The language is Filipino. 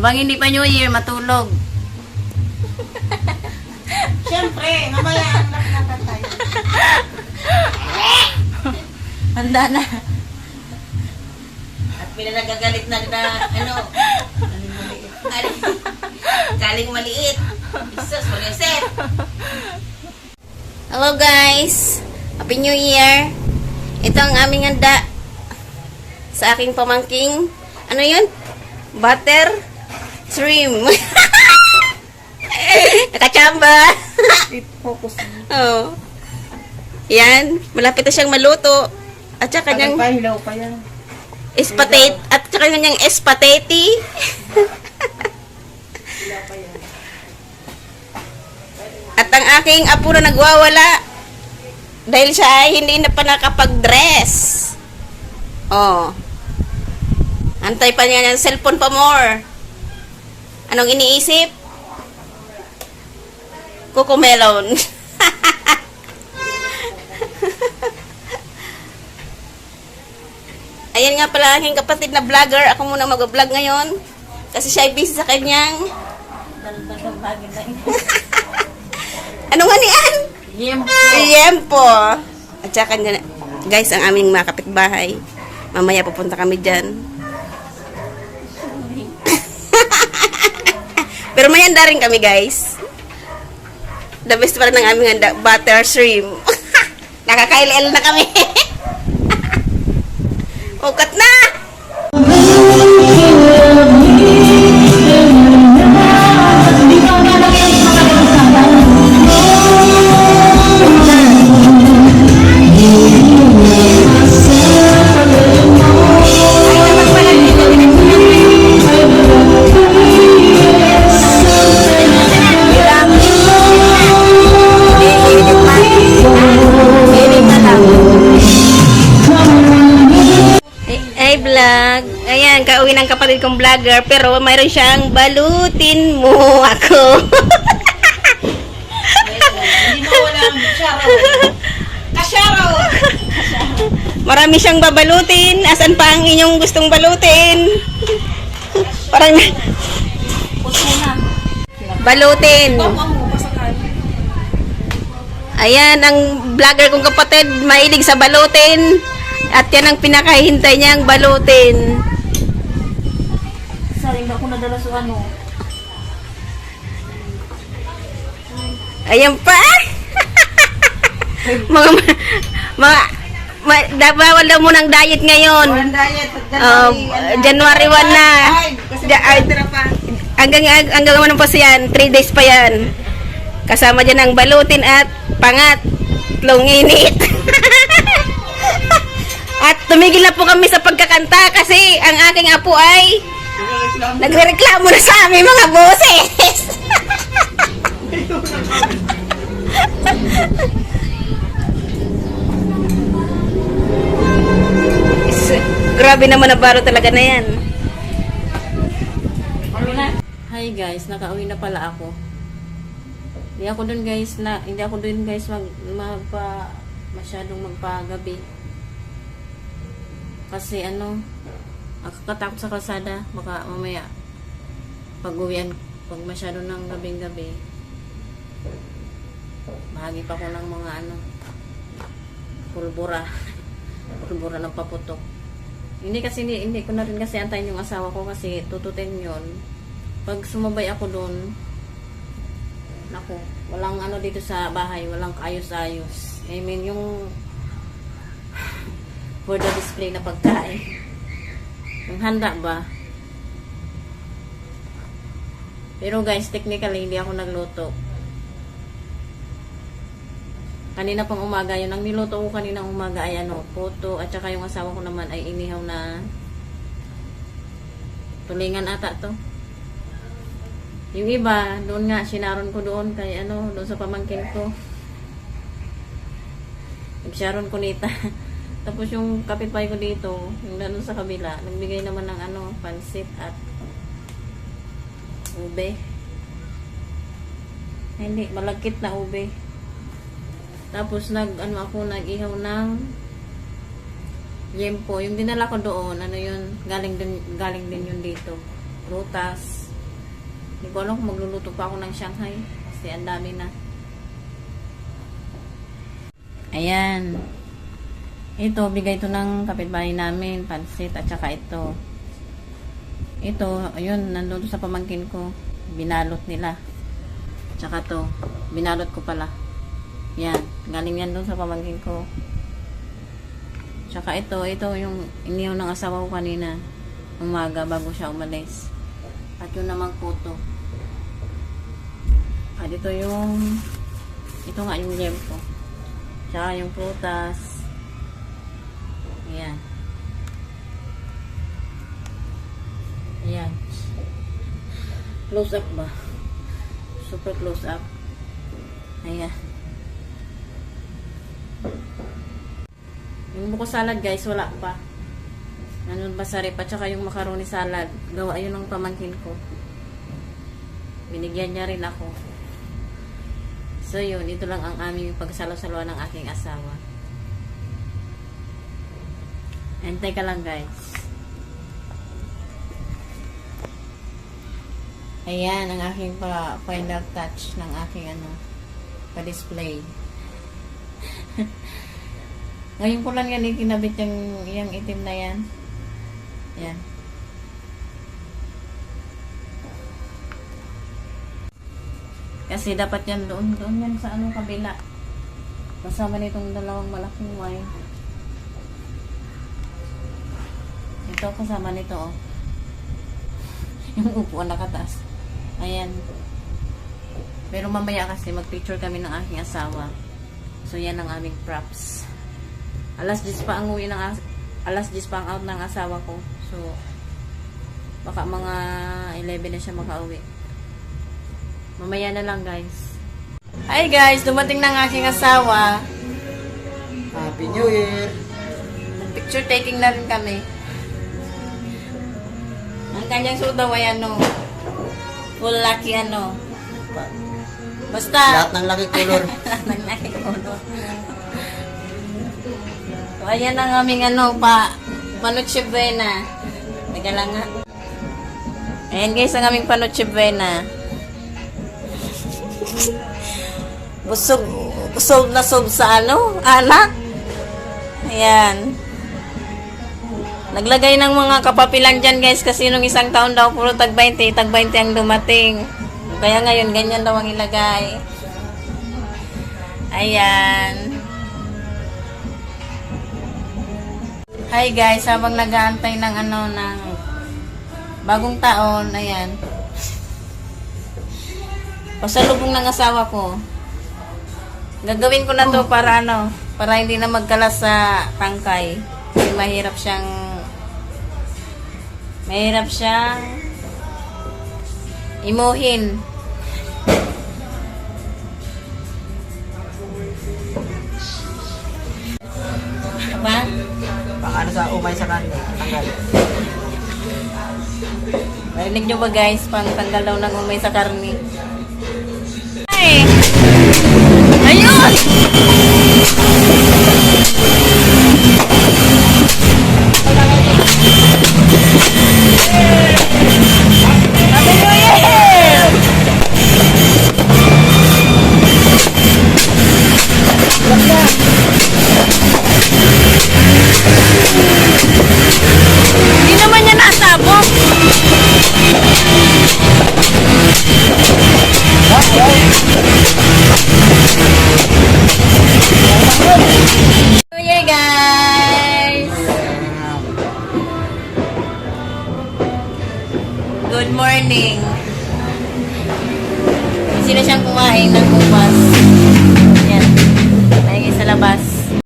Habang hindi pa New Year, matulog. Siyempre, mamaya anak na tayo. Handa na. At pinanagagalit na ano, kaling maliit. Jesus, Mariosep. Hello guys! Happy New Year! Ito ang aming handa sa aking pamangking, ano yun? Butter shrimp. Nakachamba. Focus. Oh. Yan, malapit na siyang maluto. At saka kanyang Hilaw pa yan. espatete, at saka kanyang espatete. Hilaw pa yan. At ang aking apo na nagwawala dahil siya ay hindi na pa nakapag-dress. Oh. Antay pa niya ng cellphone pa more. Anong iniisip? Cocomelon. Ayan nga pala aking kapatid na vlogger. Ako muna mag-vlog ngayon. Kasi siya ay busy sa kanyang ano nga niyan? Yempo. At saka guys, ang aming mga kapitbahay. Mamaya pupunta kami dyan. Pero may handa rin kami guys. The best pa rin ng aming handa, butter shrimp. Nakakailil na kami. Ukat na! Vlog. Ayan, kauwi ng kapatid kong vlogger, pero mayroon siyang balutin mo ako. Hindi mo walang kasyaro. Marami siyang babalutin. Asan pa ang inyong gustong balutin? Parang balutin. Ayan, ang vlogger kong kapatid, mahilig sa balutin. At yan ang pinakahintay niyang balutin. Sorry, hindi ako nadala sa ano. Ayan pa. Bawal daw mo ng diet ngayon. Walang diet. January 1 na. Hanggang ano pa siyan, 3 days pa yan. Kasama dyan ang balutin at pangat. Init. At tumigil na po kami sa pagkakanta kasi ang aking apo ay nagrereklamo na sa aming mga boses. Grabe naman na baro talaga na yan. Hi guys, nakauwi na pala ako. Hindi ako dun guys masyadong magpagabi. Kasi nakakatakot sa kalsada, baka mamaya pag-uwian, pag masyado ng gabing-gabi, bahagi pa ko ng mga pulbura ng paputok. Hindi ko na rin kasi antayin yung asawa ko kasi tututin yon. Pag sumabay ako doon, naku, walang dito sa bahay, walang ayos-ayos. I mean, yung for the display na pagkain. Yung handa ba? Pero guys, technically, hindi ako nagluto. Kanina pang umaga, yun ang niluto ko kaninang umaga ay puto, at saka yung asawa ko naman ay inihaw na tulingan ata to. Yung iba, doon nga, sinaron ko doon kay doon sa pamangkin ko. Nag-sharon ko nita. Tapos yung kapitbahay ko dito, yung doon sa kabila, nagbigay naman ng pansit at ube. Hindi, malagkit na ube. Tapos nag-ihaw ng yempo. Yung dinala ko doon, galing din yun dito. Prutas, Hindi ko alam kung magluluto pa ako ng Shanghai. Kasi ang dami na. Ayan. Ito, bigay ito ng kapitbahay namin. Pansit at saka ito. Ito, ayun, nandun sa pamangkin ko. Binalot nila. Tsaka to, binalot ko pala. Yan, galing yan doon sa pamangkin ko. Tsaka ito yung iniyaw ng asawa ko kanina. Umaga bago siya umalis. At yun namang puto. At ito nga yung jam ko. Tsaka yung prutas. Ayan. Ayan. Close up ba? Super close up. Ayan. Yung buko salad guys, wala pa. Nandun pa sa rep. At saka yung macaroni salad. Gawa yun ng pamangkin ko. Binigyan niya rin ako. So yun, ito lang ang aming pagsalo-saloan ng aking asawa. And teka lang guys. Ayan, ang aking final touch ng aking pa-display. Ngayon ko lang yan ikinabit yung itim na yan. Ayan. Kasi dapat yan doon yan sa kabila. Kasama nitong dalawang malaking wine. Ito kasama nito oh. Yung upuan nakataas. Ayan. Pero mamaya kasi mag-picture kami ng aking asawa. So yan ang aming props. Alas 10 pa ang out ng asawa ko. So baka mga 11 na siya makauwi. Mamaya na lang guys. Hi guys, dumating na ang aking asawa. Happy New Year! Picture taking na rin kami. Ang kanyang suot daw ay full lucky Basta Lahat ng lucky color. lahat ng lucky color. So ayan ang aming Noche Buena. Teka lang nga. Ayan guys ang aming Noche Buena. Busog na sob sa anak. Ayan. Naglagay ng mga kapapilang dyan guys kasi nung isang taon daw puro tag 20 ang dumating. Kaya ngayon ganyan daw ang ilagay. Ayan. Hi guys, habang nag-aantay ng ng bagong taon, ayan. Pasalubong ng asawa ko. Gagawin ko na to para para hindi na magkalas sa tangkay. Kasi mahirap siyang imuhin. Diba? Baka sa umay sa kanila. Tanggal. Narinig nyo ba guys? Pang tanggal daw ng umay sa karni. Ay! Ayun! Happy New Year! Hindi naman yan nasabog. New Year guys! Good morning. Sino siyang kumain ng umas? Yan. Nangingin sa labas.